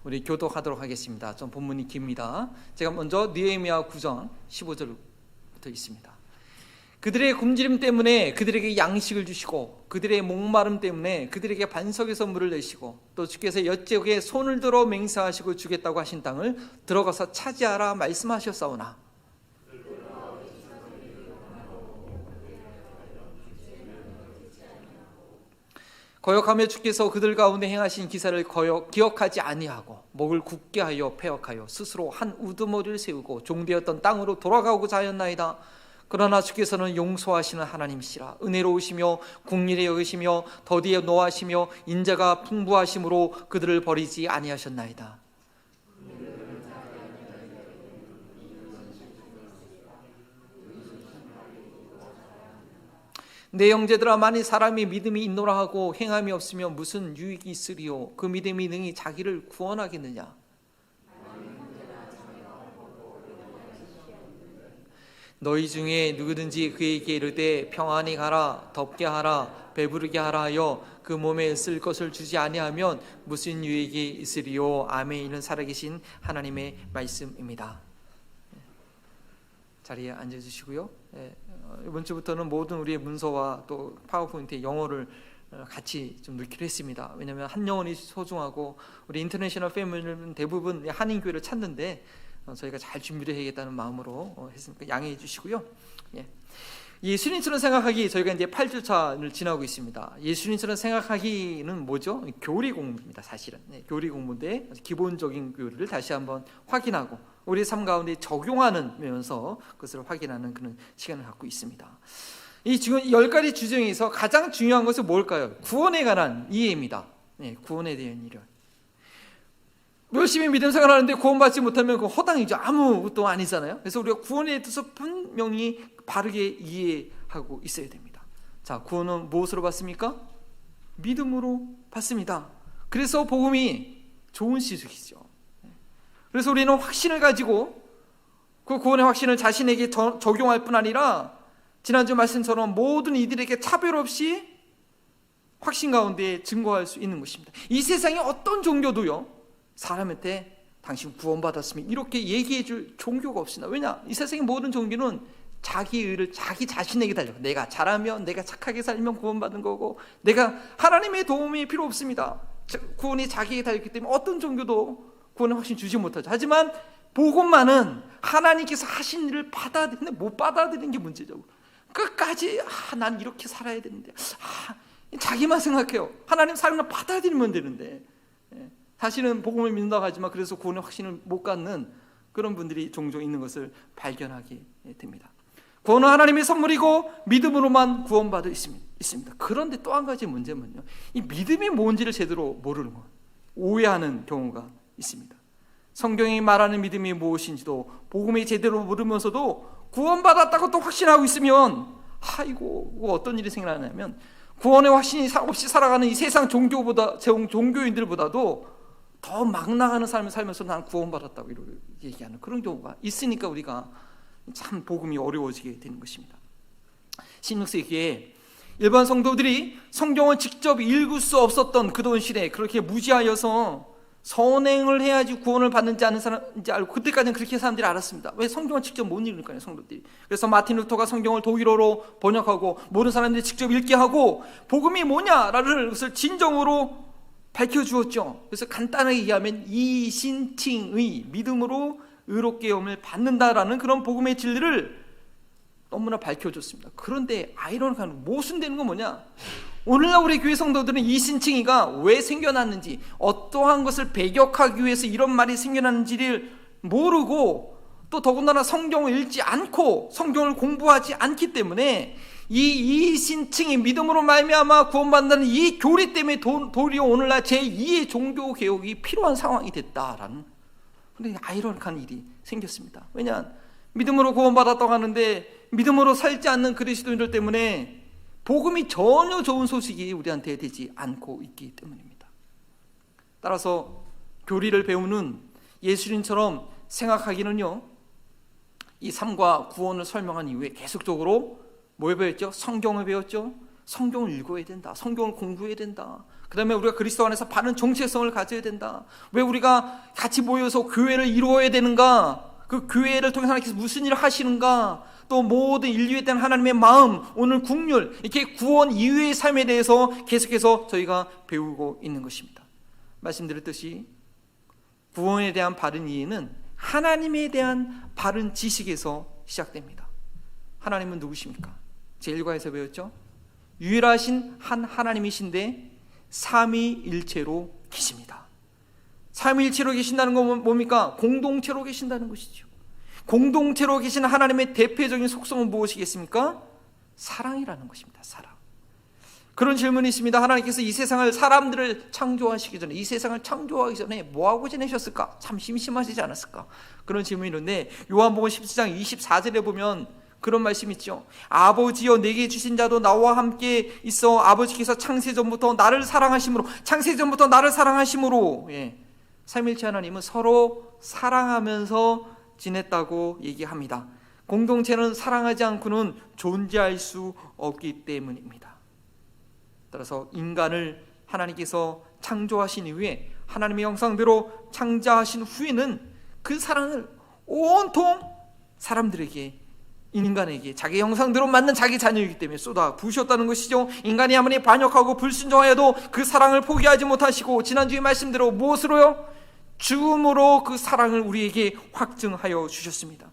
우리 교독하도록 하겠습니다. 좀 본문이 깁니다. 제가 먼저 느헤미야 9장 15절부터 있습니다. 그들의 굶주림 때문에 그들에게 양식을 주시고 그들의 목마름 때문에 그들에게 반석에서 물을 내시고 또 주께서 여쪽에 손을 들어 맹세하시고 주겠다고 하신 땅을 들어가서 차지하라 말씀하셨사오나 거역하며 주께서 그들 가운데 행하신 기사를 기억하지 아니하고 목을 굳게 하여 패역하여 스스로 한 우두머리를 세우고 종되었던 땅으로 돌아가고자 하였나이다. 그러나 주께서는 용서하시는 하나님이시라 은혜로우시며 긍휼히 여기시며 더디에 노하시며 인자가 풍부하심으로 그들을 버리지 아니하셨나이다. 내 형제들아 만일 사람이 믿음이 있노라 하고 행함이 없으면 무슨 유익이 있으리요 그 믿음이 능히 자기를 구원하겠느냐. 너희 중에 누구든지 그에게 이르되 평안히 가라 덥게 하라 배부르게 하라 하여 그 몸에 쓸 것을 주지 아니하면 무슨 유익이 있으리요. 아멘. 이는 살아계신 하나님의 말씀입니다. 자리에 앉아주시고요. 이번 주부터는 모든 우리의 문서와 또 파워포인트의 영어를 같이 좀 넣기로 했습니다. 왜냐하면 한 영혼이 소중하고 우리 인터내셔널 패밀리는 대부분 한인교회를 찾는데 저희가 잘 준비를 해야겠다는 마음으로 했으니까 양해해 주시고요. 예수님처럼 생각하기, 저희가 이제 8주차를 지나고 있습니다. 예수님처럼 생각하기는 뭐죠? 교리 공부입니다. 사실은 교리 공부인데 기본적인 교리를 다시 한번 확인하고 우리 삶 가운데 적용하면서 그것을 확인하는 그런 시간을 갖고 있습니다. 이 지금 10가지 주제에서 가장 중요한 것은 뭘까요? 구원에 관한 이해입니다. 구원에 대한 이해. 열심히 믿음 생활하는데 구원받지 못하면 그거 허당이죠. 아무것도 아니잖아요. 그래서 우리가 구원에 대해서 분명히 바르게 이해하고 있어야 됩니다. 자, 구원은 무엇으로 받습니까? 믿음으로 받습니다. 그래서 복음이 좋은 시식이죠. 그래서 우리는 확신을 가지고 그 구원의 확신을 자신에게 적용할 뿐 아니라 지난주 말씀처럼 모든 이들에게 차별 없이 확신 가운데 증거할 수 있는 것입니다. 이 세상의 어떤 종교도요 사람한테 당신 구원받았으면 이렇게 얘기해 줄 종교가 없습니다. 왜냐? 이 세상의 모든 종교는 자기 의를 자기 자신에게 달려. 내가 잘하면, 내가 착하게 살면 구원받은 거고, 내가 하나님의 도움이 필요 없습니다. 구원이 자기에게 달렸기 때문에 어떤 종교도 구원의 확신 주지 못하죠. 하지만 복음만은 하나님께서 하신 일을 받아들이는데 못 받아들이는 게 문제죠. 끝까지 난 이렇게 살아야 되는데 자기만 생각해요. 하나님 사랑을 받아들이면 되는데 사실은 복음을 믿는다고 하지만 그래서 구원의 확신을 못 갖는 그런 분들이 종종 있는 것을 발견하게 됩니다. 구원은 하나님의 선물이고 믿음으로만 구원받을 있습니다. 그런데 또 한 가지 문제는요, 이 믿음이 뭔지를 제대로 모르는 것, 오해하는 경우가 있습니다. 성경이 말하는 믿음이 무엇인지도 복음이 제대로 모르면서도 구원받았다고 또 확신하고 있으면 이거 어떤 일이 생겨나냐면 구원의 확신이 없이 살아가는 이 세상 종교인들보다도 더 막 나가는 삶을 살면서 난 구원받았다고 이렇게 얘기하는 그런 경우가 있으니까 우리가 참 복음이 어려워지게 되는 것입니다. 16세기에 일반 성도들이 성경을 직접 읽을 수 없었던 그런 시대에 그렇게 무지하여서 선행을 해야지 구원을 받는지 아는 사람인지 알고 그때까지는 그렇게 사람들이 알았습니다. 왜? 성경을 직접 못 읽으니까요, 성도들이. 그래서 마틴 루터가 성경을 독일어로 번역하고 모든 사람들이 직접 읽게 하고 복음이 뭐냐라는 것을 진정으로 밝혀주었죠. 그래서 간단하게 얘기하면 이신칭의 믿음으로 의롭게 여김을 받는다라는 그런 복음의 진리를 너무나 밝혀줬습니다. 그런데 아이러니한 모순되는 건 뭐냐? 오늘날 우리 교회 성도들은 이신칭의가 왜 생겨났는지, 어떠한 것을 배격하기 위해서 이런 말이 생겨났는지를 모르고 또 더군다나 성경을 읽지 않고 성경을 공부하지 않기 때문에 이 이신칭의 믿음으로 말미암아 구원받는다는 이 교리 때문에 도리어 오늘날 제2의 종교 개혁이 필요한 상황이 됐다라는, 근데 아이러니한 일이 생겼습니다. 왜냐? 믿음으로 구원받았다고 하는데 믿음으로 살지 않는 그리스도인들 때문에 복음이 전혀 좋은 소식이 우리한테 되지 않고 있기 때문입니다. 따라서 교리를 배우는 예수님처럼 생각하기는요, 이 삶과 구원을 설명한 이후에 계속적으로 뭘 배웠죠? 성경을 배웠죠. 성경을 읽어야 된다. 성경을 공부해야 된다. 그 다음에 우리가 그리스도 안에서 바른 정체성을 가져야 된다. 왜 우리가 같이 모여서 교회를 이루어야 되는가? 그 교회를 통해서 하나님께서 무슨 일을 하시는가? 또 모든 인류에 대한 하나님의 마음, 오늘 국률, 이렇게 구원 이후의 삶에 대해서 계속해서 저희가 배우고 있는 것입니다. 말씀드렸듯이 구원에 대한 바른 이해는 하나님에 대한 바른 지식에서 시작됩니다. 하나님은 누구십니까? 제1과에서 배웠죠? 유일하신 한 하나님이신데 삼위일체로 계십니다. 삼위일체로 계신다는 건 뭡니까? 공동체로 계신다는 것이죠. 공동체로 계신 하나님의 대표적인 속성은 무엇이겠습니까? 사랑이라는 것입니다. 사랑. 그런 질문이 있습니다. 하나님께서 이 세상을, 사람들을 창조하시기 전에, 이 세상을 창조하기 전에 뭐하고 지내셨을까? 참 심심하시지 않았을까? 그런 질문이 있는데 요한복음 17장 24절에 보면 그런 말씀이 있죠. 아버지여 내게 주신 자도 나와 함께 있어 아버지께서 창세전부터 나를 사랑하심으로, 창세전부터 나를 사랑하심으로, 삼일체 하나님은 서로 사랑하면서 지냈다고 얘기합니다. 공동체는 사랑하지 않고는 존재할 수 없기 때문입니다. 따라서 인간을 하나님께서 창조하신 이후에, 하나님의 형상대로 창조하신 후에는 그 사랑을 온통 사람들에게, 인간에게 자기 형상대로 만든 자기 자녀이기 때문에 쏟아 부으셨다는 것이죠. 인간이 아무리 반역하고 불순종하여도 그 사랑을 포기하지 못하시고, 지난주에 말씀대로 무엇으로요? 죽음으로 그 사랑을 우리에게 확증하여 주셨습니다.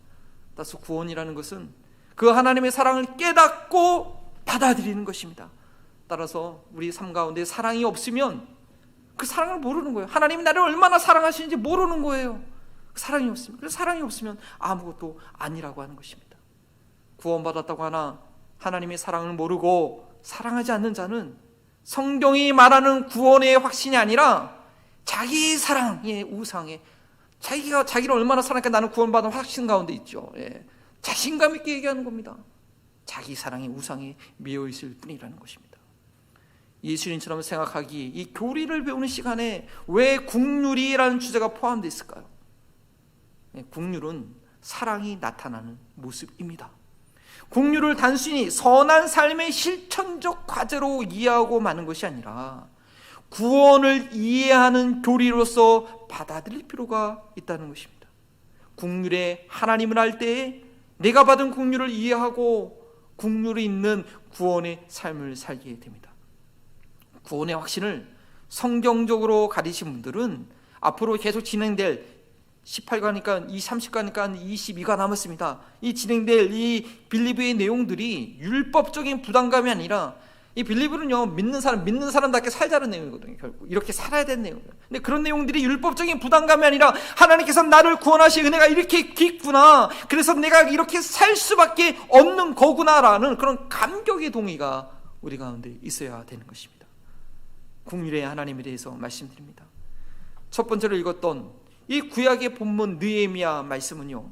따라서 구원이라는 것은 그 하나님의 사랑을 깨닫고 받아들이는 것입니다. 따라서 우리 삶 가운데 사랑이 없으면 그 사랑을 모르는 거예요. 하나님이 나를 얼마나 사랑하시는지 모르는 거예요. 사랑이 없으면, 그래서 사랑이 없으면 아무것도 아니라고 하는 것입니다. 구원받았다고 하나 하나님의 사랑을 모르고 사랑하지 않는 자는 성경이 말하는 구원의 확신이 아니라 자기 사랑의 우상에, 자기를 얼마나 사랑할까, 나는 구원받은 확신 가운데 있죠. 자신감 있게 얘기하는 겁니다. 자기 사랑의 우상에 미어 있을 뿐이라는 것입니다. 예수님처럼 생각하기, 이 교리를 배우는 시간에 왜 국률이라는 주제가 포함되어 있을까요? 국률은 사랑이 나타나는 모습입니다. 국률을 단순히 선한 삶의 실천적 과제로 이해하고 마는 것이 아니라 구원을 이해하는 교리로서 받아들일 필요가 있다는 것입니다. 국률에 하나님을 알 때에 내가 받은 국률을 이해하고 국률이 있는 구원의 삶을 살게 됩니다. 구원의 확신을 성경적으로 가리신 분들은 앞으로 계속 진행될 18가니까 30가니까 22가 남았습니다. 이 진행될 이 빌리브의 내용들이 율법적인 부담감이 아니라, 이 빌리브는요, 믿는 사람답게 살자는 내용이거든요. 결국 이렇게 살아야 되는 내용이에요. 근데 그런 내용들이 율법적인 부담감이 아니라 하나님께서 나를 구원하신 은혜가 이렇게 깊구나, 그래서 내가 이렇게 살 수밖에 없는 거구나라는 그런 감격의 동의가 우리 가운데 있어야 되는 것입니다. 국률의 하나님에 대해서 말씀드립니다. 첫 번째로 읽었던 이 구약의 본문 느헤미야 말씀은요,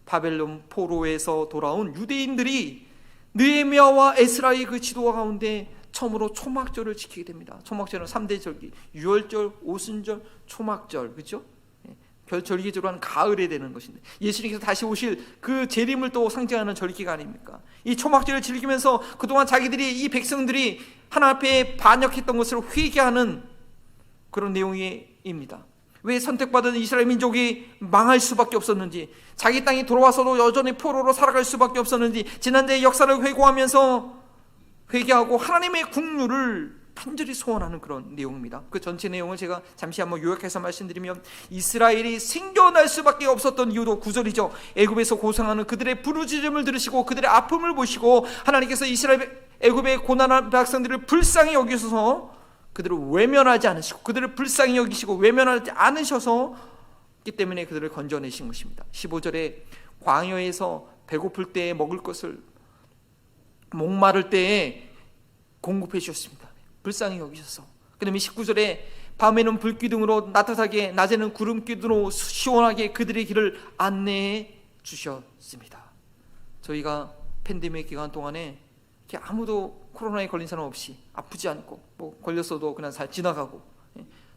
바벨론 포로에서 돌아온 유대인들이 느헤미야와 에스라의 그 지도 가운데 처음으로 초막절을 지키게 됩니다. 초막절은 3대 절기, 유월절, 오순절, 초막절, 그렇죠? 절기제로 하는 가을에 되는 것인데, 예수님께서 다시 오실 그 재림을 또 상징하는 절기가 아닙니까? 이 초막절을 즐기면서 그동안 자기들이, 이 백성들이 하나님 앞에 반역했던 것을 회개하는 그런 내용입니다. 왜 선택받은 이스라엘 민족이 망할 수밖에 없었는지, 자기 땅에 돌아와서도 여전히 포로로 살아갈 수밖에 없었는지, 지난대의 역사를 회고하면서 회개하고 하나님의 국률을 간절히 소원하는 그런 내용입니다. 그 전체 내용을 제가 잠시 한번 요약해서 말씀드리면, 이스라엘이 생겨날 수밖에 없었던 이유도 9절이죠. 애굽에서 고생하는 그들의 부르짖음을 들으시고 그들의 아픔을 보시고 하나님께서 애굽의 고난한 백성들을 불쌍히 여기셔서 그들을 외면하지 않으시고, 그들을 불쌍히 여기시고 외면하지 않으셔서기 때문에 그들을 건져내신 것입니다. 15절에 광야에서 배고플 때에 먹을 것을, 목마를 때에 공급해 주셨습니다. 불쌍히 여기셔서. 그 다음에 19절에 밤에는 불기둥으로 따뜻하게, 낮에는 구름기둥으로 시원하게 그들의 길을 안내해 주셨습니다. 저희가 팬데믹 기간 동안에 아무도 코로나에 걸린 사람 없이, 아프지 않고, 뭐 걸렸어도 그냥 잘 지나가고,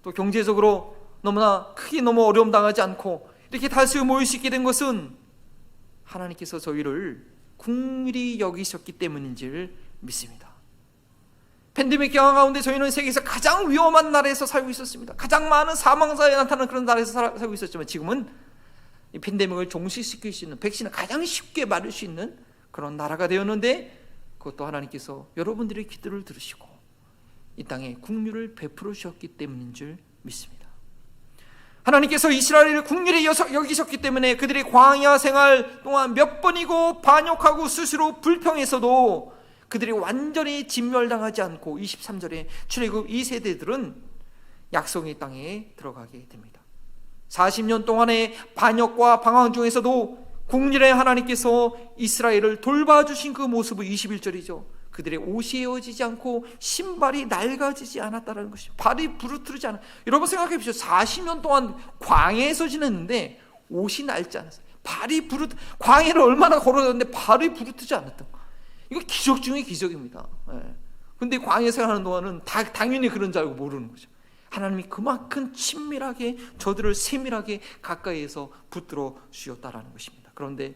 또 경제적으로 너무나 크게 너무 어려움 당하지 않고 이렇게 다수에 모일 수 있게 된 것은 하나님께서 저희를 긍휼히 여기셨기 때문인 줄 믿습니다. 팬데믹 경황 가운데 저희는 세계에서 가장 위험한 나라에서 살고 있었습니다. 가장 많은 사망자에 나타나는 그런 나라에서 살고 있었지만 지금은 이 팬데믹을 종식시킬 수 있는 백신을 가장 쉽게 맞을 수 있는 그런 나라가 되었는데, 그것도 하나님께서 여러분들의 기도를 들으시고 이 땅에 국류를 베풀어 주셨기 때문인 줄 믿습니다. 하나님께서 이스라엘을 국률에 여기셨기 때문에 그들의 광야 생활 동안 몇 번이고 반역하고 스스로 불평했어도 그들이 완전히 진멸당하지 않고 23절에 출애굽 2세대들은 약속의 땅에 들어가게 됩니다. 40년 동안의 반역과 방황 중에서도 국률의 하나님께서 이스라엘을 돌봐주신 그 모습은 21절이죠. 그들의 옷이 헤어지지 않고 신발이 낡아지지 않았다는 것입니다. 발이 부르트르지 않아. 여러분 생각해 보십시오. 40년 동안 광야에서 지냈는데 옷이 낡지 않았어요. 발이 광야를 얼마나 걸어다녔는데 발이 부르트지 않았던 거. 이거 기적 중의 기적입니다. 근데 광야 생활하는 동안은 당연히 그런 줄 알고 모르는 거죠. 하나님이 그만큼 친밀하게 저들을 세밀하게 가까이에서 붙들어 주셨다라는 것입니다. 그런데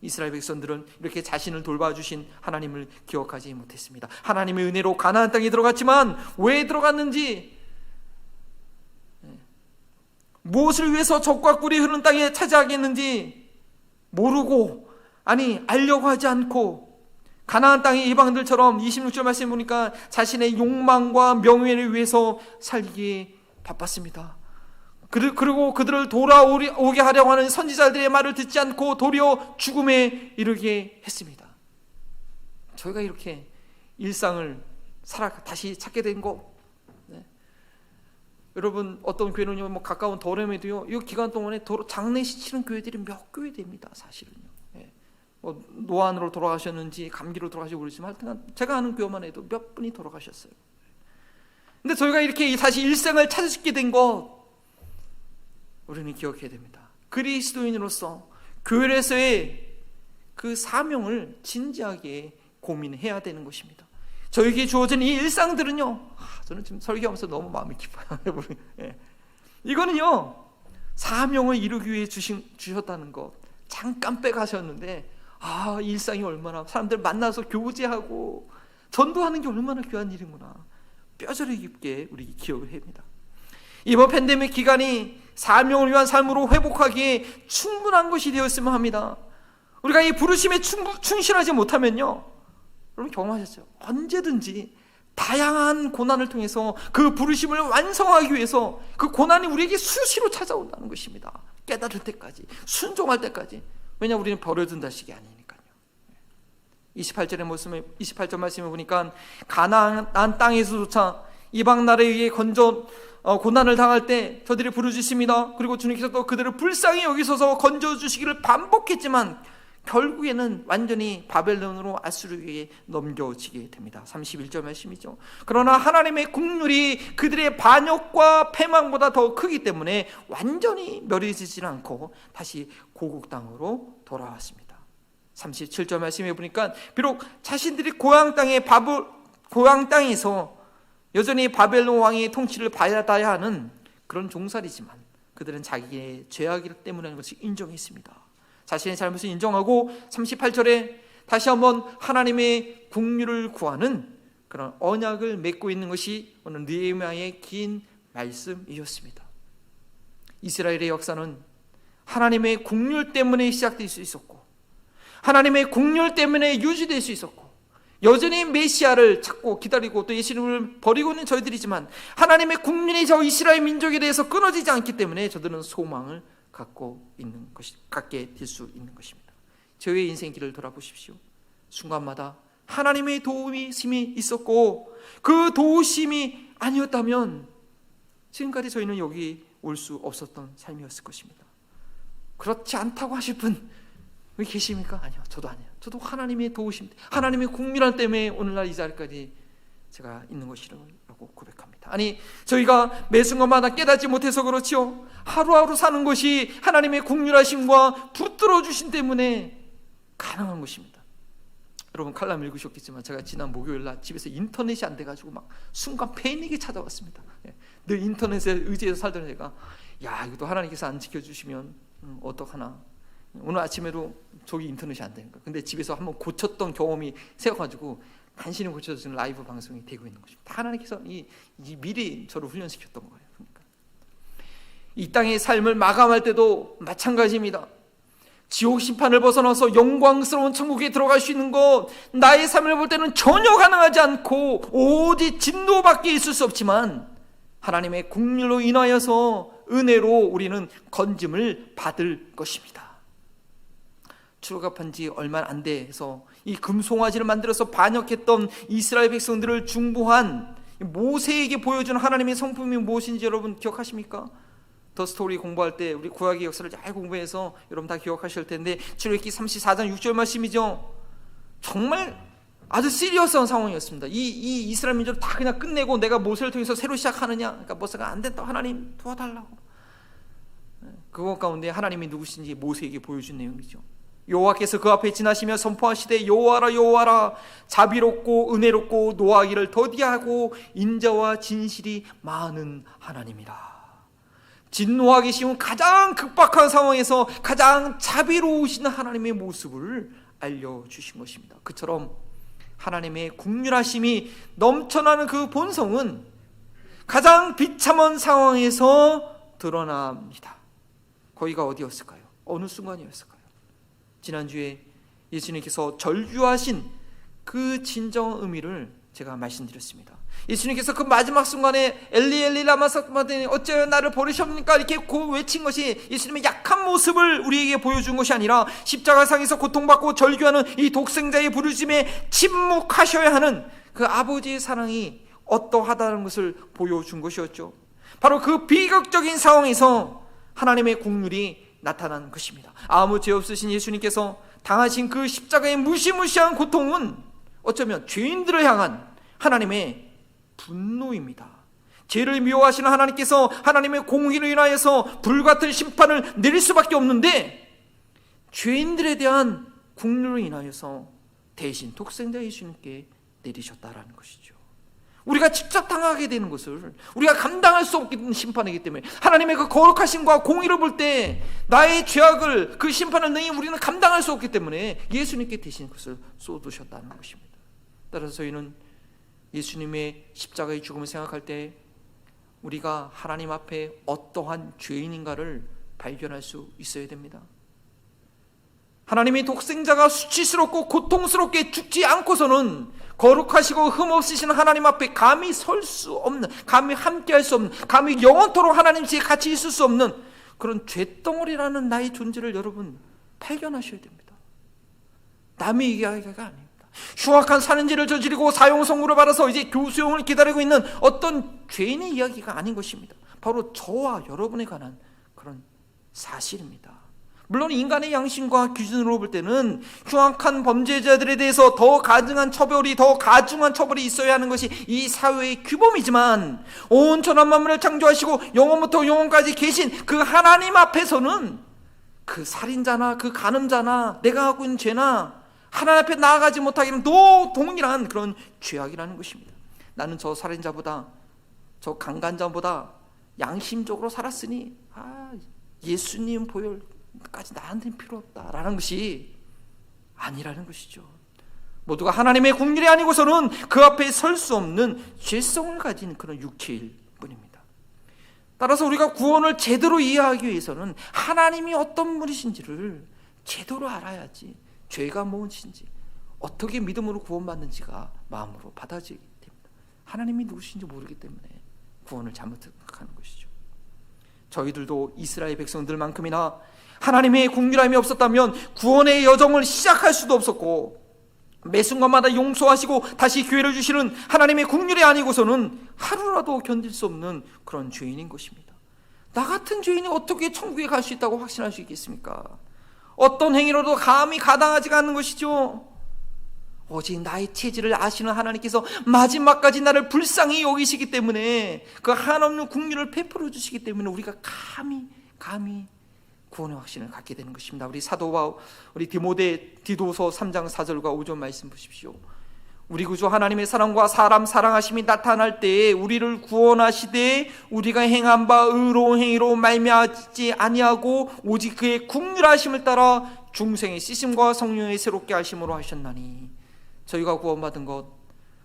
이스라엘 백성들은 이렇게 자신을 돌봐주신 하나님을 기억하지 못했습니다. 하나님의 은혜로 가나안 땅에 들어갔지만 왜 들어갔는지, 무엇을 위해서 적과 꿀이 흐르는 땅에 차지하겠는지 모르고, 아니 알려고 하지 않고 가나안 땅의 이방들처럼 26절 말씀 보니까 자신의 욕망과 명예를 위해서 살기에 바빴습니다. 그리고 그들을 돌아오게 하려고 하는 선지자들의 말을 듣지 않고 도리어 죽음에 이르게 했습니다. 저희가 이렇게 일상을 다시 찾게 된 거, 여러분 어떤 교회는요, 뭐 가까운 도렘에도요, 이 기간 동안에 장례식 치는 교회들이 몇 교회 됩니다. 사실은요. 뭐 노안으로 돌아가셨는지 감기로 돌아가시고 모르지만 하여튼 제가 아는 교회만 해도 몇 분이 돌아가셨어요. 근데 저희가 이렇게 다시 일생을 찾으시게 된 것, 우리는 기억해야 됩니다. 그리스도인으로서 교회에서의 그 사명을 진지하게 고민해야 되는 것입니다. 저에게 주어진 이 일상들은요, 저는 지금 설교하면서 너무 마음이 깊어요. 이거는요, 사명을 이루기 위해 주셨다는 것 잠깐 빼가셨는데, 일상이 얼마나, 사람들 만나서 교제하고 전도하는 게 얼마나 귀한 일이구나, 뼈저리 깊게 우리 기억을 합니다. 이번 팬데믹 기간이 사명을 위한 삶으로 회복하기에 충분한 것이 되었으면 합니다. 우리가 이 부르심에 충실하지 못하면요, 여러분 경험하셨죠? 언제든지 다양한 고난을 통해서 그 부르심을 완성하기 위해서 그 고난이 우리에게 수시로 찾아온다는 것입니다. 깨달을 때까지, 순종할 때까지. 왜냐, 우리는 버려둔 자식이 아니니까요. 28절 말씀에 보니까 가나안 땅에서조차 이방 나라에 의해 고난을 당할 때 저들이 부르짖습니다. 그리고 주님께서 또 그들을 불쌍히 여기셔서 건져주시기를 반복했지만 결국에는 완전히 바벨론으로 아수르에게 넘겨지게 됩니다. 31절 말씀이죠. 그러나 하나님의 국률이 그들의 반역과 패망보다 더 크기 때문에 완전히 멸해지지는 않고 다시 고국 땅으로 돌아왔습니다. 37절 말씀해 보니까 비록 자신들이 고향 땅에서 여전히 바벨론 왕의 통치를 받아야 하는 그런 종살이지만 그들은 자기의 죄악이기 때문에 것을 인정했습니다. 자신의 잘못을 인정하고 38절에 다시 한번 하나님의 국류를 구하는 그런 언약을 맺고 있는 것이 오늘 느헤미야의 긴 말씀이었습니다. 이스라엘의 역사는 하나님의 국률 때문에 시작될 수 있었고, 하나님의 국률 때문에 유지될 수 있었고, 여전히 메시아를 찾고 기다리고 또 예수님을 버리고 있는 저희들이지만 하나님의 국률이 저 이스라엘 민족에 대해서 끊어지지 않기 때문에 저들은 소망을 갖게 될 수 있는 것입니다. 저의 인생 길을 돌아보십시오. 순간마다 하나님의 도우심이 있었고, 그 도우심이 아니었다면 지금까지 저희는 여기 올 수 없었던 삶이었을 것입니다. 그렇지 않다고 하실 분 왜 계십니까? 아니요, 저도 아니에요. 저도 하나님의 도우심, 하나님의 국률함 때문에 오늘날 이 자리까지 제가 있는 것이라고 고백합니다. 아니, 저희가 매 순간마다 깨닫지 못해서 그렇지요. 하루하루 사는 것이 하나님의 국률하심과 붙들어 주신 때문에 가능한 것입니다. 여러분 칼럼 읽으셨겠지만 제가 지난 목요일날 집에서 인터넷이 안 돼가지고 막 순간 패닉이 찾아왔습니다. 늘 인터넷에 의지해서 살던 제가, 이것도 하나님께서 안 지켜주시면 어떡하나. 오늘 아침에도 저기 인터넷이 안 되니까. 근데 집에서 한번 고쳤던 경험이 생겨가지고 간신히 고쳐서 지금 라이브 방송이 되고 있는 것입니다. 하나님께서 미리 저를 훈련시켰던 거예요. 그러니까 이 땅의 삶을 마감할 때도 마찬가지입니다. 지옥 심판을 벗어나서 영광스러운 천국에 들어갈 수 있는 것, 나의 삶을 볼 때는 전혀 가능하지 않고 오직 진노밖에 있을 수 없지만 하나님의 긍휼로 인하여서 은혜로 우리는 건짐을 받을 것입니다. 출애굽한 지 얼마 안 돼서 이 금송아지를 만들어서 반역했던 이스라엘 백성들을 중보한 모세에게 보여준 하나님의 성품이 무엇인지 여러분 기억하십니까? 더 스토리 공부할 때 우리 구약의 역사를 잘 공부해서 여러분 다 기억하실 텐데, 출애굽기 34장 6절 말씀이죠. 정말 아주 시리어스한 상황이었습니다. 이 이스라엘 민족을 다 그냥 끝내고 내가 모세를 통해서 새로 시작하느냐? 그러니까 모세가 안 된다. 하나님 도와달라고. 그것 가운데 하나님이 누구신지 모세에게 보여준 내용이죠. 여호와께서 그 앞에 지나시며 선포하시되 여호와라 여호와라, 자비롭고 은혜롭고 노하기를 더디하고 인자와 진실이 많은 하나님이라. 진노하기 쉬운 가장 급박한 상황에서 가장 자비로우신 하나님의 모습을 알려주신 것입니다. 그처럼 하나님의 긍휼하심이 넘쳐나는 그 본성은 가장 비참한 상황에서 드러납니다. 거기가 어디였을까요? 어느 순간이었을까요? 지난주에 예수님께서 절규하신 그 진정한 의미를 제가 말씀드렸습니다. 예수님께서 그 마지막 순간에 엘리 엘리 라마 sabachthani 어찌하여 나를 버리셨습니까? 이렇게 외친 것이 예수님의 약한 모습을 우리에게 보여준 것이 아니라 십자가상에서 고통받고 절규하는 이 독생자의 부르심에 침묵하셔야 하는 그 아버지의 사랑이 어떠하다는 것을 보여준 것이었죠. 바로 그 비극적인 상황에서 하나님의 긍휼이 나타난 것입니다. 아무 죄 없으신 예수님께서 당하신 그 십자가의 무시무시한 고통은 어쩌면 죄인들을 향한 하나님의 분노입니다. 죄를 미워하시는 하나님께서 하나님의 공의로 인하여서 불같은 심판을 내릴 수밖에 없는데, 죄인들에 대한 긍휼로 인하여서 대신 독생자 예수님께 내리셨다라는 것이죠. 우리가 직접 당하게 되는 것을 우리가 감당할 수 없는 심판이기 때문에 하나님의 그 거룩하심과 공의를 볼 때 나의 죄악을, 그 심판을 능히 우리는 감당할 수 없기 때문에 예수님께 대신 그것을 쏟으셨다는 것입니다. 따라서 저희는 예수님의 십자가의 죽음을 생각할 때 우리가 하나님 앞에 어떠한 죄인인가를 발견할 수 있어야 됩니다. 하나님의 독생자가 수치스럽고 고통스럽게 죽지 않고서는 거룩하시고 흠없으신 하나님 앞에 감히 설 수 없는, 감히 함께할 수 없는, 감히 영원토록 하나님께 같이 있을 수 없는 그런 죄덩어리라는 나의 존재를 여러분 발견하셔야 됩니다. 남의 이야기가 아닙니다. 흉악한 살인죄를 저지르고 사형 선고를 받아서 이제 교수형을 기다리고 있는 어떤 죄인의 이야기가 아닌 것입니다. 바로 저와 여러분에 관한 그런 사실입니다. 물론 인간의 양심과 기준으로 볼 때는 흉악한 범죄자들에 대해서 더 가중한 처벌이 있어야 하는 것이 이 사회의 규범이지만, 온 천한 만물을 창조하시고 영원부터 영원까지 계신 그 하나님 앞에서는 그 살인자나 그 간음자나 내가 하고 있는 죄나 하나님 앞에 나아가지 못하기는 동일한 그런 죄악이라는 것입니다. 나는 저 살인자보다, 저 강간자보다 양심적으로 살았으니 예수님 보혈까지 나한테는 필요 없다라는 것이 아니라는 것이죠. 모두가 하나님의 긍휼이 아니고서는 그 앞에 설 수 없는 죄성을 가진 그런 육체일 뿐입니다. 따라서 우리가 구원을 제대로 이해하기 위해서는 하나님이 어떤 분이신지를 제대로 알아야지 죄가 무엇인지, 어떻게 믿음으로 구원받는지가 마음으로 받아지게 됩니다. 하나님이 누구신지 모르기 때문에 구원을 잘못 생각하는 것이죠. 저희들도 이스라엘 백성들만큼이나 하나님의 긍휼함이 없었다면 구원의 여정을 시작할 수도 없었고, 매 순간마다 용서하시고 다시 기회를 주시는 하나님의 긍휼이 아니고서는 하루라도 견딜 수 없는 그런 죄인인 것입니다. 나 같은 죄인이 어떻게 천국에 갈 수 있다고 확신할 수 있겠습니까? 어떤 행위로도 감히 가당하지가 않는 것이죠. 오직 나의 체질을 아시는 하나님께서 마지막까지 나를 불쌍히 여기시기 때문에, 그 한없는 긍휼을 베풀어 주시기 때문에 우리가 감히 구원의 확신을 갖게 되는 것입니다. 우리 사도와 우리 디도서 3장 4절과 5절 말씀 보십시오. 우리 구주 하나님의 사랑과 사람 사랑하심이 나타날 때에 우리를 구원하시되 우리가 행한 바 의로운 행위로 말미암지 아니하고 오직 그의 긍휼하심을 따라 중생의 씻음과 성령의 새롭게 하심으로 하셨나니, 저희가 구원받은 것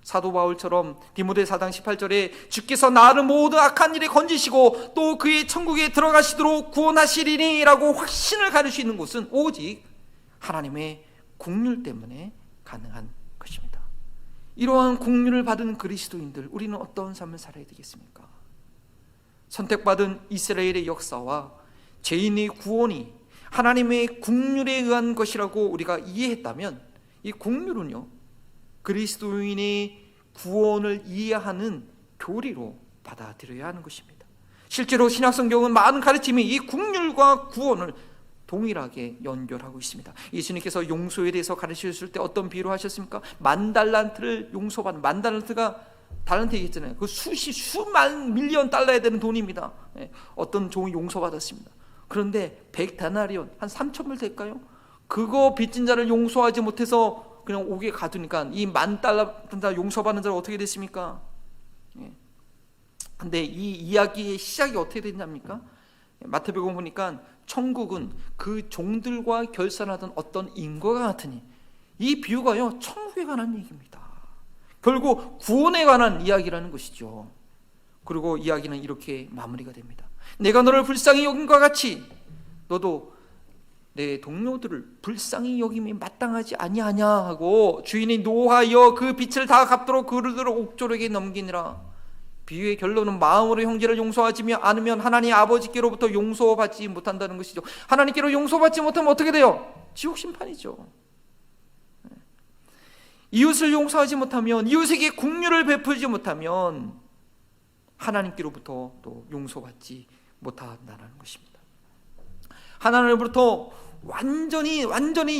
사도 바울처럼 디모데 4장 18절에 주께서 나를 모든 악한 일에 건지시고 또 그의 천국에 들어가시도록 구원하시리니 라고 확신을 가질 수 있는 곳은 오직 하나님의 긍휼 때문에 가능한 것입니다. 이러한 긍휼을 받은 그리스도인들, 우리는 어떤 삶을 살아야 되겠습니까? 선택받은 이스라엘의 역사와 죄인의 구원이 하나님의 긍휼에 의한 것이라고 우리가 이해했다면, 이 긍휼은요 그리스도인의 구원을 이해하는 교리로 받아들여야 하는 것입니다. 실제로 신약성경은 많은 가르침이 이 긍휼과 구원을 동일하게 연결하고 있습니다. 예수님께서 용서에 대해서 가르치셨을 때 어떤 비유로 하셨습니까? 10,000달란트를 용서받는, 10,000달란트가 달란트 얘기했잖아요. 그 수만 밀리언 달러야 되는 돈입니다. 어떤 종이 용서받았습니다. 그런데 100데나리온, 한 3,000불 될까요? 그거 빚진 자를 용서하지 못해서 그냥 옥에 가두니까 이 10,000달러 용서받는 자는 어떻게 됐습니까? 근데 이 이야기의 시작이 어떻게 됐냐입니까? 마태복음 보니까 천국은 그 종들과 결산하던 어떤 인과 같으니, 이 비유가요 천국에 관한 얘기입니다. 결국 구원에 관한 이야기라는 것이죠. 그리고 이야기는 이렇게 마무리가 됩니다. 내가 너를 불쌍히 여김과 같이 너도 내 동료들을 불쌍히 여김이 마땅하지 아니하냐 하고 주인이 노하여 그 빚을 다 갚도록 그들을 옥졸에게 넘기니라. 비유의 결론은 마음으로 형제를 용서하지 않으면 하나님 아버지께로부터 용서받지 못한다는 것이죠. 하나님께로 용서받지 못하면 어떻게 돼요? 지옥 심판이죠. 이웃을 용서하지 못하면, 이웃에게 긍휼을 베풀지 못하면 하나님께로부터 또 용서받지 못한다는 것입니다. 하나님으로부터 완전히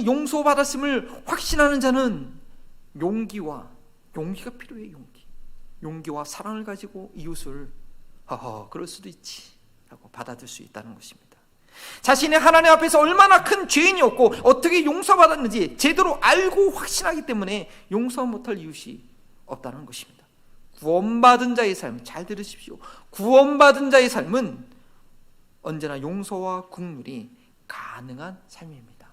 용서받았음을 확신하는 자는 용기가 필요해요. 용기와 사랑을 가지고 이웃을 그럴 수도 있지 라고 받아들일 수 있다는 것입니다. 자신이 하나님 앞에서 얼마나 큰 죄인이었고 어떻게 용서받았는지 제대로 알고 확신하기 때문에 용서 못할 이웃이 없다는 것입니다. 구원받은 자의 삶, 잘 들으십시오. 구원받은 자의 삶은 언제나 용서와 긍휼이 가능한 삶입니다.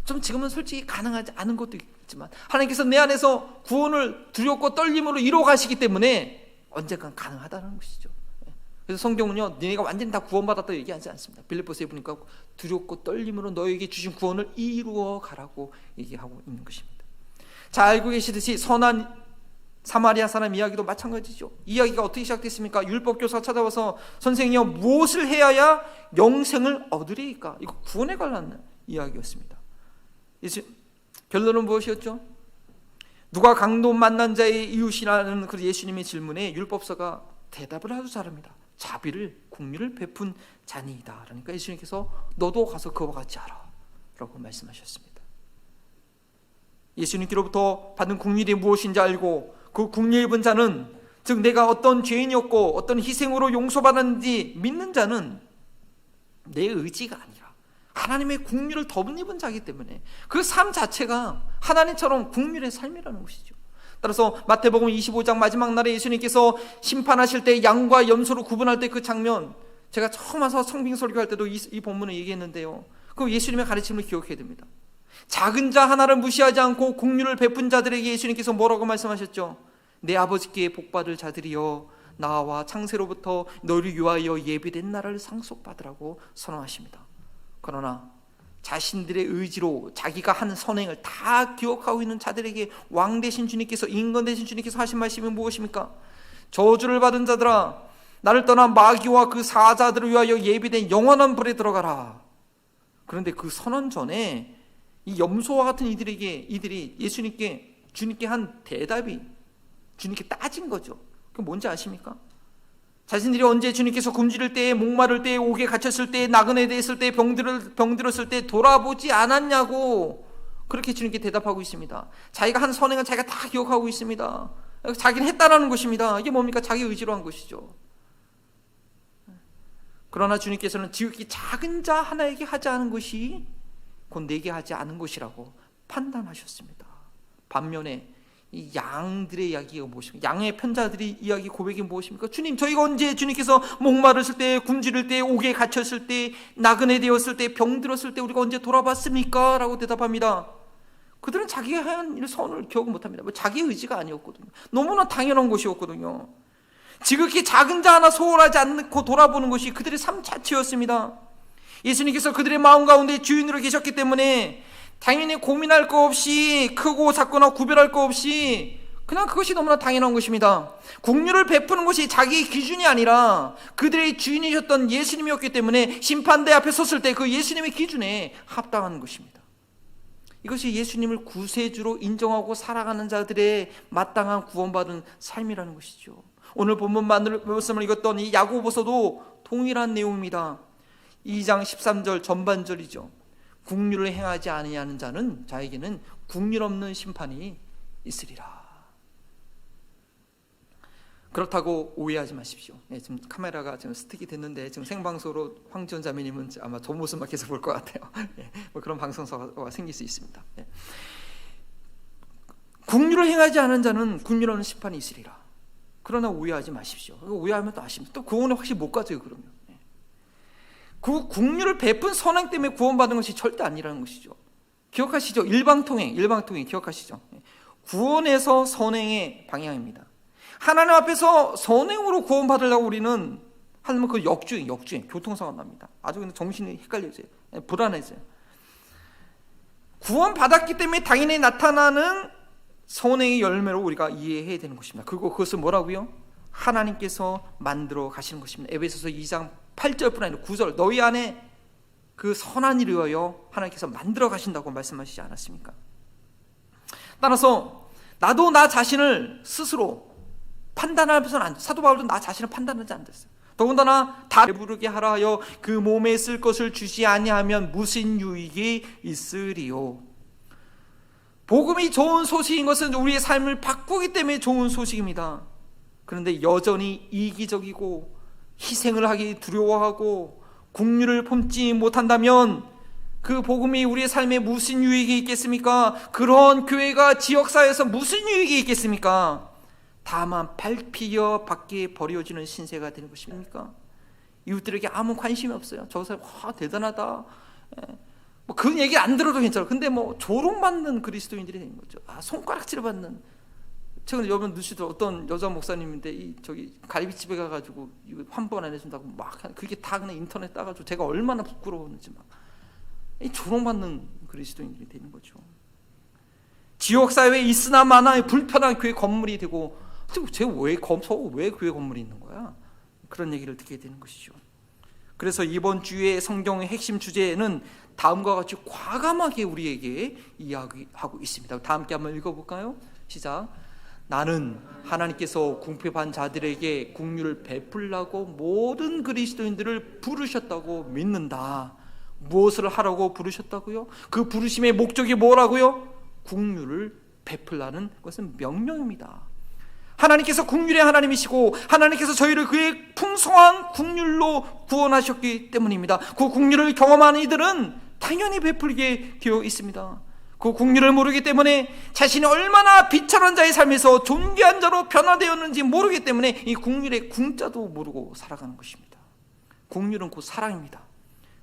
좀 지금은 솔직히 가능하지 않은 것도 있지만 하나님께서 내 안에서 구원을 두렵고 떨림으로 이루어 가시기 때문에 언젠간 가능하다는 것이죠. 그래서 성경은요 너희가 완전히 다 구원받았다고 얘기하지 않습니다. 빌립보서에 보니까 두렵고 떨림으로 너에게 주신 구원을 이루어 가라고 얘기하고 있는 것입니다. 잘 알고 계시듯이 선한 사마리아 사람 이야기도 마찬가지죠. 이야기가 어떻게 시작됐습니까? 율법교사가 찾아와서 선생님이여 무엇을 해야 영생을 얻으리이까? 이거 구원에 관한 이야기였습니다. 결론은 무엇이었죠? 누가 강도 만난 자의 이웃이라는 그 예수님의 질문에 율법사가 대답을 아주 잘합니다. 자비를, 긍휼을 베푼 자니이다. 그러니까 예수님께서 너도 가서 그와 같이 하라 라고 말씀하셨습니다. 예수님께로부터 받은 긍휼이 무엇인지 알고 그 긍휼 입은 자는, 즉 내가 어떤 죄인이었고 어떤 희생으로 용서받았는지 믿는 자는 내 의지가 아니라 하나님의 긍휼을 덧입은 자이기 때문에 그 삶 자체가 하나님처럼 긍휼의 삶이라는 것이죠. 따라서 마태복음 25장 마지막 날에 예수님께서 심판하실 때 양과 염소를 구분할 때 그 장면, 제가 처음 와서 성빙 설교할 때도 이 본문을 얘기했는데요. 그 예수님의 가르침을 기억해야 됩니다. 작은 자 하나를 무시하지 않고 긍휼을 베푼 자들에게 예수님께서 뭐라고 말씀하셨죠? 내 아버지께 복받을 자들이여 나와 창세로부터 너를 위하여 예비된 나라를 상속받으라고 선언하십니다. 그러나 자신들의 의지로 자기가 한 선행을 다 기억하고 있는 자들에게 왕 되신 주님께서, 인건 되신 주님께서 하신 말씀이 무엇입니까? 저주를 받은 자들아 나를 떠난 마귀와 그 사자들을 위하여 예비된 영원한 불에 들어가라. 그런데 그 선언 전에 이 염소와 같은 이들이 주님께 한 대답이 주님께 따진 거죠. 그게 뭔지 아십니까? 자신들이 언제 주님께서 굶주릴 때, 목마를 때, 옥에 갇혔을 때, 나그네 되었을 때, 병들었을 때 돌아보지 않았냐고 그렇게 주님께 대답하고 있습니다. 자기가 한 선행은 자기가 다 기억하고 있습니다. 자기는 했다라는 것입니다. 이게 뭡니까? 자기 의지로 한 것이죠. 그러나 주님께서는 지극히 작은 자 하나에게 하지 않은 것이 곧 내게 하지 않은 것이라고 판단하셨습니다. 반면에 이 양들의 이야기가 무엇입니까? 양의 편자들의 이야기 고백이 무엇입니까? 주님, 저희가 언제 주님께서 목마르실 때, 굶주릴 때, 옥에 갇혔을 때, 나그네 되었을 때, 병들었을 때 우리가 언제 돌아봤습니까? 라고 대답합니다. 그들은 자기가 한 일 선을 기억 못합니다. 자기 의지가 아니었거든요. 너무나 당연한 것이었거든요. 지극히 작은 자 하나 소홀하지 않고 돌아보는 것이 그들의 삶 자체였습니다. 예수님께서 그들의 마음 가운데 주인으로 계셨기 때문에 당연히 고민할 거 없이, 크고 작거나 구별할 거 없이 그냥 그것이 너무나 당연한 것입니다. 긍휼을 베푸는 것이 자기의 기준이 아니라 그들의 주인이셨던 예수님이었기 때문에 심판대 앞에 섰을 때 그 예수님의 기준에 합당한 것입니다. 이것이 예수님을 구세주로 인정하고 살아가는 자들의 마땅한 구원받은 삶이라는 것이죠. 오늘 본문 말씀을 읽었던 이 야고보서도 동일한 내용입니다. 2장 13절 전반절이죠. 긍휼을 행하지 아니하는 자는 자에게는 긍휼 없는 심판이 있으리라. 그렇다고 오해하지 마십시오. 지금 카메라가 지금 스틱이 됐는데 지금 생방송으로 황지원 자매님은 아마 저 모습만 계속 볼 것 같아요. 그런 방송사가 생길 수 있습니다. 긍휼을 행하지 않은 자는 긍휼 없는 심판이 있으리라. 그러나 오해하지 마십시오. 오해하면 또 아십니다. 또 구원에 확실히 못 가져요. 그러면 그 긍휼을 베푼 선행 때문에 구원받은 것이 절대 아니라는 것이죠. 기억하시죠? 일방통행 기억하시죠? 구원에서 선행의 방향입니다. 하나님 앞에서 선행으로 구원받으려고 우리는 하면 그 역주행 교통사고 납니다. 아주 그냥 정신이 헷갈려져요. 불안해져요. 구원받았기 때문에 당연히 나타나는 선행의 열매로 우리가 이해해야 되는 것입니다. 그것은 뭐라고요? 하나님께서 만들어 가시는 것입니다. 에베소서 2장 8절뿐 아니라 9절, 너희 안에 그 선한 일을 위하여 하나님께서 만들어 가신다고 말씀하시지 않았습니까? 따라서 나도 나 자신을 스스로 판단하면서는 안 돼. 사도 바울도 나 자신을 판단하지 않았어요. 더군다나 다 배부르게 하라 하여 그 몸에 쓸 것을 주지 아니하면 무슨 유익이 있으리요. 복음이 좋은 소식인 것은 우리의 삶을 바꾸기 때문에 좋은 소식입니다. 그런데 여전히 이기적이고 희생을 하기 두려워하고 긍휼을 품지 못한다면 그 복음이 우리의 삶에 무슨 유익이 있겠습니까? 그런 교회가 지역사회에서 무슨 유익이 있겠습니까? 다만 밟히어 밖에 버려지는 신세가 되는 것입니까? 이웃들에게 아무 관심이 없어요. 저 사람 대단하다. 뭐 그런 얘기 안 들어도 괜찮아요. 근데 뭐 조롱받는 그리스도인들이 되는 거죠. 손가락질 받는. 최근에 여러분 뉴스도 어떤 여자 목사님인데 저기 갈비집에 가가지고 환불 안 해준다고 막 그게 다 그냥 인터넷 따가지고 제가 얼마나 부끄러웠는지 막 조롱받는 그리스도인들이 되는 거죠. 지역 사회에 있으나 마나 불편한 교회 건물이 되고, 제가 왜 교회 건물이 있는 거야? 그런 얘기를 듣게 되는 것이죠. 그래서 이번 주의 성경의 핵심 주제는 다음과 같이 과감하게 우리에게 이야기하고 있습니다. 다 함께 한번 읽어볼까요? 시작. 나는 하나님께서 궁핍한 자들에게 긍휼을 베풀라고 모든 그리스도인들을 부르셨다고 믿는다. 무엇을 하라고 부르셨다고요? 그 부르심의 목적이 뭐라고요? 긍휼을 베풀라는 것은 명령입니다. 하나님께서 긍휼의 하나님이시고 하나님께서 저희를 그의 풍성한 긍휼로 구원하셨기 때문입니다. 그 긍휼을 경험한 이들은 당연히 베풀게 되어 있습니다. 그 긍휼을 모르기 때문에 자신이 얼마나 비천한 자의 삶에서 존귀한 자로 변화되었는지 모르기 때문에 이 긍휼의 궁자도 모르고 살아가는 것입니다. 긍휼은 곧 사랑입니다.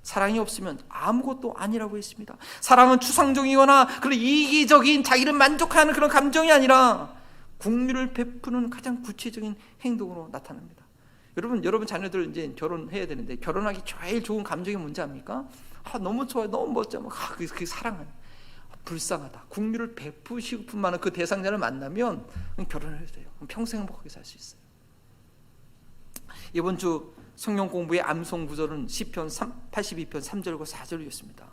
사랑이 없으면 아무것도 아니라고 했습니다. 사랑은 추상적이거나 그런 이기적인 자기를 만족하는 그런 감정이 아니라 긍휼을 베푸는 가장 구체적인 행동으로 나타납니다. 여러분 자녀들 이제 결혼해야 되는데 결혼하기 제일 좋은 감정이 뭔지 압니까? 너무 좋아요, 너무 멋져, 그게 사랑은 불쌍하다. 긍휼을 베푸시고 싶은 많은 그 대상자를 만나면 결혼을 해도 돼요. 평생 행복하게 살 수 있어요. 이번 주 성경 공부의 암송 구절은 시편 82편 3절과 4절이었습니다.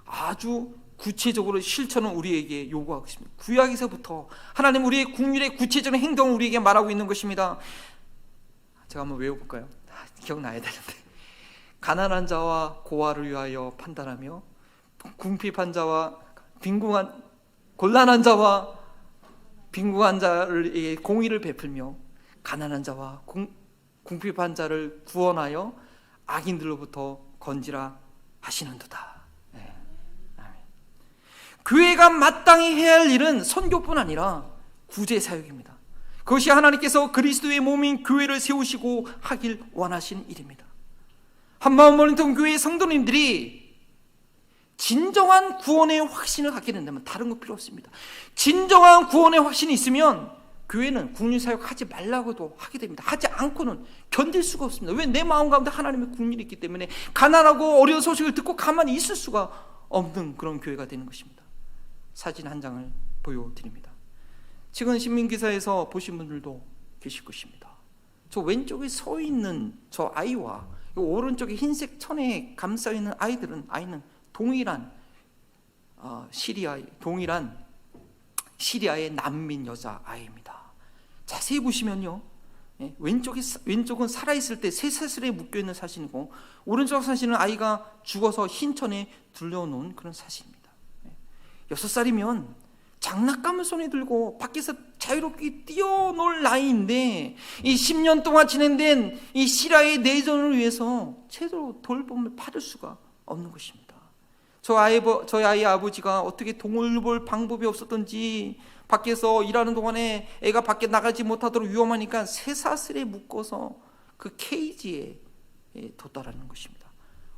아주 구체적으로 실천을 우리에게 요구하고 있습니다. 구약에서부터 하나님 우리의 긍휼의 구체적인 행동을 우리에게 말하고 있는 것입니다. 제가 한번 외워볼까요? 기억나야 되는데. 가난한 자와 고아를 위하여 판단하며 궁핍한 자와 곤란한 자와 빈궁한 자를 공의를 베풀며 가난한 자와 궁핍한 자를 구원하여 악인들로부터 건지라 하시는도다. 교회가 마땅히 해야 할 일은 선교뿐 아니라 구제 사역입니다. 그것이 하나님께서 그리스도의 몸인 교회를 세우시고 하길 원하시는 일입니다. 한마음 모니턴 교회의 성도님들이 진정한 구원의 확신을 갖게 된다면 다른 거 필요 없습니다. 진정한 구원의 확신이 있으면 교회는 국률사역 하지 말라고도 하게 됩니다. 하지 않고는 견딜 수가 없습니다. 왜? 내 마음 가운데 하나님의 국률이 있기 때문에 가난하고 어려운 소식을 듣고 가만히 있을 수가 없는 그런 교회가 되는 것입니다. 사진 한 장을 보여드립니다. 최근 신문기사에서 보신 분들도 계실 것입니다. 저 왼쪽에 서 있는 저 아이와 오른쪽에 흰색 천에 감싸있는 아이는 동일한 시리아의 난민 여자 아이입니다. 자세히 보시면요, 왼쪽은 살아있을 때 쇠사슬에 묶여있는 사진이고, 오른쪽 사진은 아이가 죽어서 흰 천에 둘러놓은 그런 사진입니다. 6살이면 장난감을 손에 들고 밖에서 자유롭게 뛰어놀 나이인데, 이 10년 동안 진행된 이 시리아의 내전을 위해서 제대로 돌봄을 받을 수가 없는 것입니다. 저희 아이의 아버지가 어떻게 돌볼 방법이 없었던지 밖에서 일하는 동안에 애가 밖에 나가지 못하도록 위험하니까 쇠사슬에 묶어서 그 케이지에 뒀다라는 것입니다.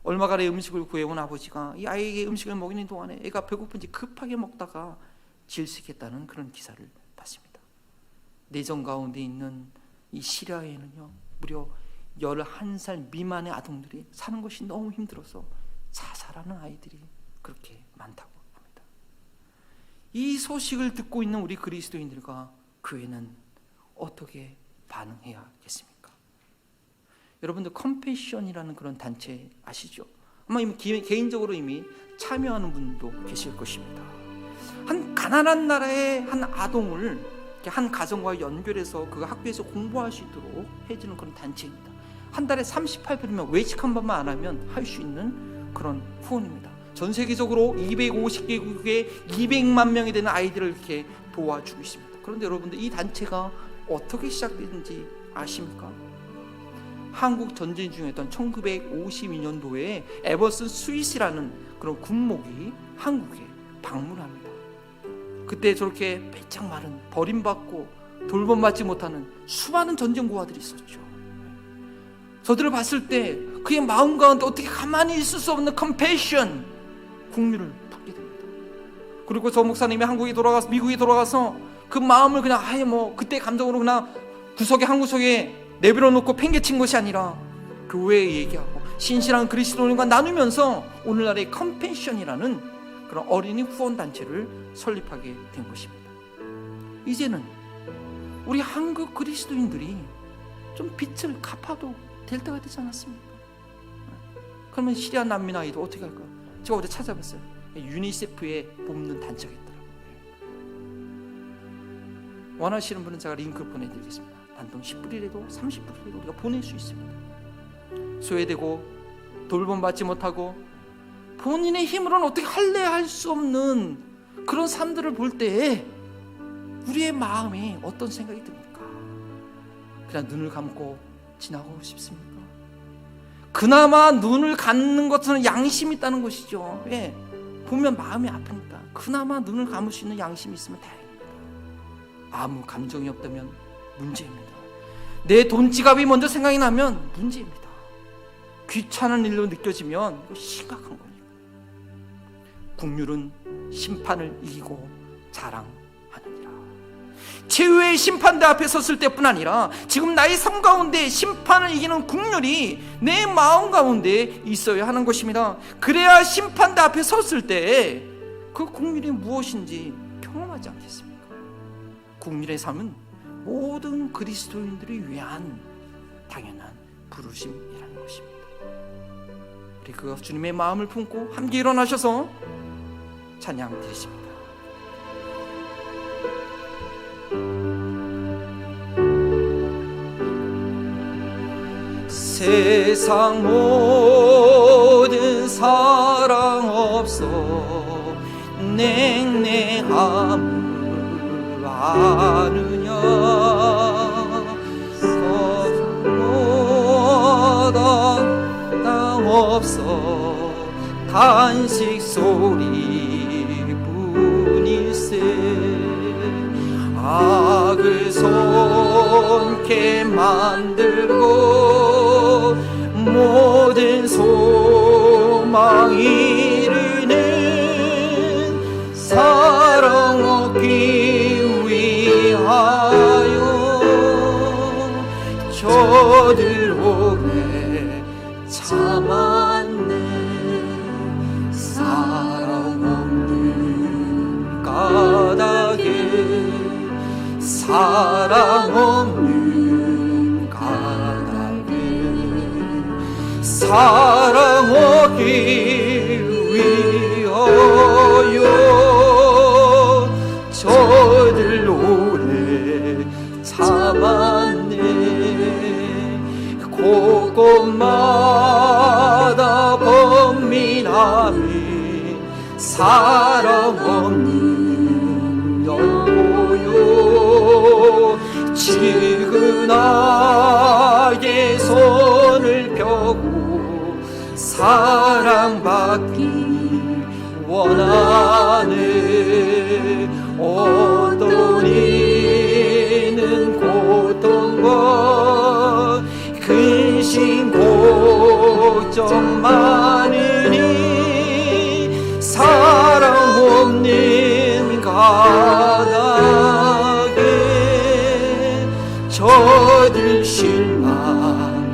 얼마간의 음식을 구해온 아버지가 이 아이에게 음식을 먹이는 동안에 애가 배고픈지 급하게 먹다가 질식했다는 그런 기사를 봤습니다. 내전 가운데 있는 이 시리아에는요, 무려 11살 미만의 아동들이 사는 것이 너무 힘들어서 자살하는 아이들이 그렇게 많다고 합니다. 이 소식을 듣고 있는 우리 그리스도인들과 교회는 어떻게 반응해야겠습니까? 여러분들 컴패션이라는 그런 단체 아시죠? 아마 개인적으로 이미 참여하는 분도 계실 것입니다. 한 가난한 나라의 한 아동을 한 가정과 연결해서 그 학교에서 공부할 수 있도록 해주는 그런 단체입니다. 한 달에 38불이면 외식 한 번만 안 하면 할 수 있는 그런 후원입니다. 전 세계적으로 250개국에 200만 명이 되는 아이들을 이렇게 도와주고 있습니다. 그런데 여러분들, 이 단체가 어떻게 시작됐는지 아십니까? 한국 전쟁 중이었던 1952년도에 에버슨 스윗이라는 그런 군목이 한국에 방문합니다. 그때 저렇게 배짱 마른, 버림받고 돌봄받지 못하는 수많은 전쟁 고아들이 있었죠. 저들을 봤을 때 그의 마음 가운데 어떻게 가만히 있을 수 없는 컴패션, 국률을 품게 됩니다. 그리고 저 목사님이 미국에 돌아가서 그 마음을 그냥 그때 감정으로 그냥 한 구석에 내버려 놓고 팽개친 것이 아니라 교회에 얘기하고 신실한 그리스도인과 나누면서 오늘날의 컴패션이라는 그런 어린이 후원 단체를 설립하게 된 것입니다. 이제는 우리 한국 그리스도인들이 좀 빚을 갚아도 될 때가 되지 않았습니까? 그러면 시리아 난민 아이도 어떻게 할까요? 제가 어제 찾아봤어요. 유니세프에 뽑는 단체가 있더라고요. 원하시는 분은 제가 링크를 보내드리겠습니다. 단돈 10불이라도 30불이라도 우리가 보낼 수 있습니다. 소외되고 돌봄받지 못하고 본인의 힘으로는 어떻게 할 수 없는 그런 삶들을 볼 때 우리의 마음에 어떤 생각이 듭니까? 그냥 눈을 감고 지나가고 싶습니까? 그나마 눈을 감는 것은 양심이 있다는 것이죠. 왜? 보면 마음이 아프니까. 그나마 눈을 감을 수 있는 양심이 있으면 다행입니다. 아무 감정이 없다면 문제입니다. 내 돈 지갑이 먼저 생각이 나면 문제입니다. 귀찮은 일로 느껴지면 이거 심각한 겁니다. 국률은 심판을 이기고 자랑하느니라. 최후의 심판대 앞에 섰을 때뿐 아니라 지금 나의 삶 가운데 심판을 이기는 국률이 내 마음 가운데 있어야 하는 것입니다. 그래야 심판대 앞에 섰을 때 그 국률이 무엇인지 경험하지 않겠습니까? 국률의 삶은 모든 그리스도인들을 위한 당연한 부르심이라는 것입니다. 우리 그 주님의 마음을 품고 함께 일어나셔서 찬양 드리십니다. 세상 모든 사랑 없어 냉랭함을 아느냐 서로다 땅 없어 탄식 소리뿐일세 악을 손게 만들고 모든 소망 이르는 사랑 없는 까닭에 사랑 얻기 위하여 저들 오래 참았네. 곳곳마다 범민함이 사랑 없는 열고요. 지근하게 손을 펴고 사랑받기 원하네. 어떤 이는 고통과 근심 걱정 많으니 사랑 없는 까닭에 저들 실망하도다.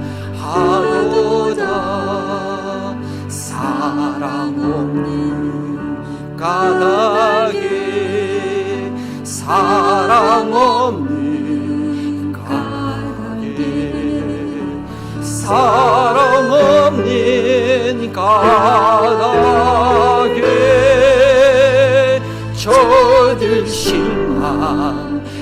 사랑 없는 까닭에 사랑 없는 까닭에 사랑 없는 까닭에 저들 실망하도다.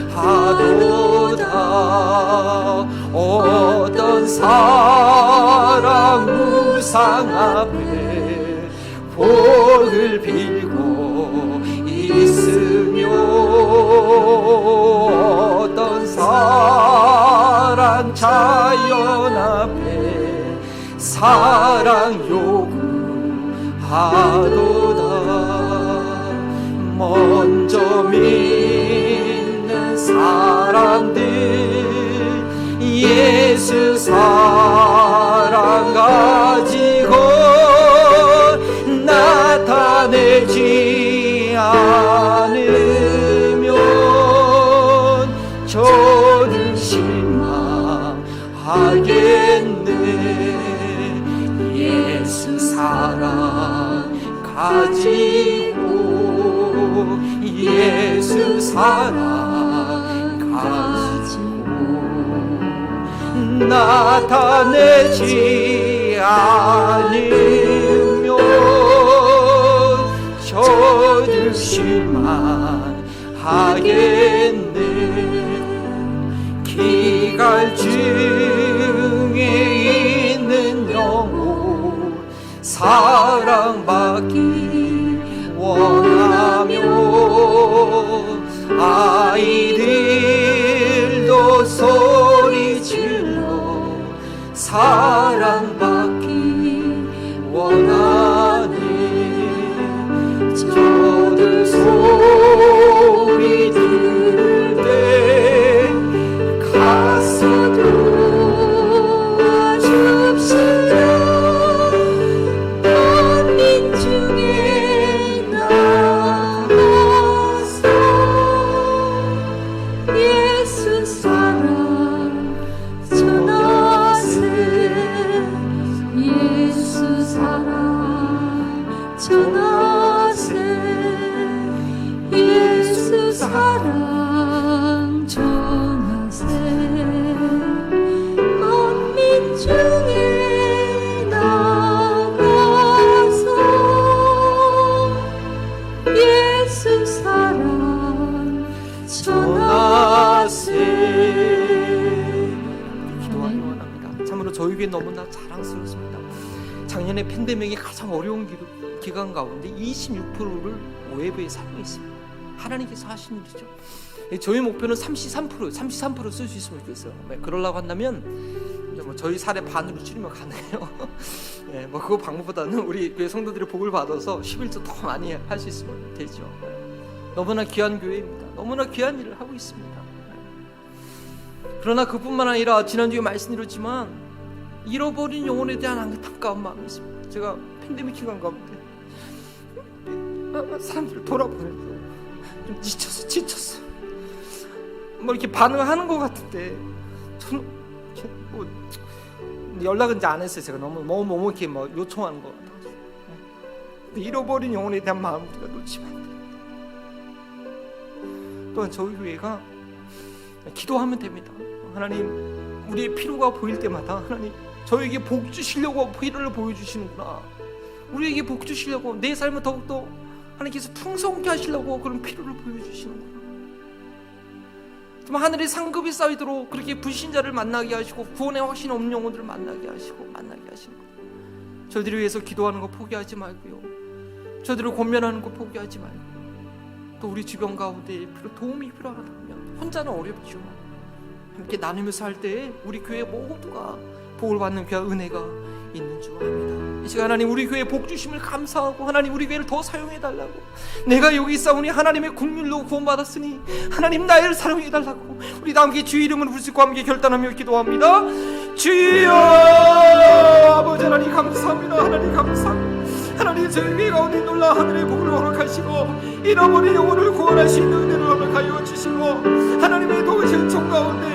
어떤 사랑 우상 앞에 복을 빌고 있으며 어떤 사랑 자연 앞에 사랑 요구하도다. 먼저 믿는 사람들 예수 사랑 가지고 나타내지 않으면 저들 실망하겠네. 예수 사랑 가지고 예수 사랑 가지고 나타내지 않으면 저들 실망하겠네. 기갈 중에 있는 영혼 사랑받기 원하며 아이들도 소리질러 사랑받기 원하네. 저들 소리 들을 때 가서 도와줍시다. 만민 중에 나가서 예수 사랑 전하세. 예수 사랑 전하세. 예수 사랑 전하세. 만민 중에 나가서 예수 사랑 전하세. 기도하기 원합니다. 참으로 저희 교회 너무나 자랑스럽습니다. 작년에 팬데믹이 가장 어려운 기간 가운데 26%를 웨브에 사용했습니다. 하나님께서 하신 일이죠. 저희 목표는 33% 쓸 수 있으면 좋겠어요. 그러려고 한다면 뭐 저희 사례 반으로 줄이면 가능해요. 뭐 그거 방법보다는 우리 교회 성도들의 복을 받아서 11조 더 많이 할 수 있으면 되죠. 너무나 귀한 교회입니다. 너무나 귀한 일을 하고 있습니다. 그러나 그뿐만 아니라 지난주에 말씀드렸지만 잃어버린 영혼에 대한 안타까운 마음이 있습니다. 제가 팬데믹 기간 가운데 사람들을 돌아보면서 좀 지쳤어. 뭐 이렇게 반응하는 것 같은데 저는 뭐 연락은 이제 안 했어요. 제가 너무 이렇게 뭐 요청하는 것 같아서. 근데 잃어버린 영혼에 대한 마음 우리가 놓치면 안 돼요. 또한 저희 교회가 기도하면 됩니다. 하나님, 우리의 필요가 보일 때마다 하나님 저에게 복 주시려고 필요를 보여주시는구나. 우리에게 복 주시려고, 내 삶을 더욱더 하나님께서 풍성케 하시려고 그런 필요를 보여주시는구나. 정말 하늘의 상급이 쌓이도록 그렇게 불신자를 만나게 하시고 구원의 확신 없는 영혼들을 만나게 하시는 거예요. 저희들을 위해서 기도하는 거 포기하지 말고요, 저희들을 권면하는 거 포기하지 말고요, 또 우리 주변 가운데 도움이 필요하다면 혼자는 어렵죠. 함께 나누면서 할 때 우리 교회 모두가 복을 받는 귀한 은혜가 있는 줄 압니다. 이 시간 하나님, 우리 교회 복 주심을 감사하고 하나님 우리 교회를 더 사용해달라고, 내가 여기 있사오니 하나님의 국률로 구원받았으니 하나님 나를 사용해달라고 우리 다 함께 주의 이름을 부르짖고 함께 결단하며 기도합니다. 주여, 아버지 하나님 감사합니다. 하나님 감사합니다. 하나님, 저희 교회 가운데 놀라 하늘의 복을 허락하시고 잃어버린 영혼을 구원할 수 있는 은혜를 허락하여 주시고 하나님의 도우신 종 가운데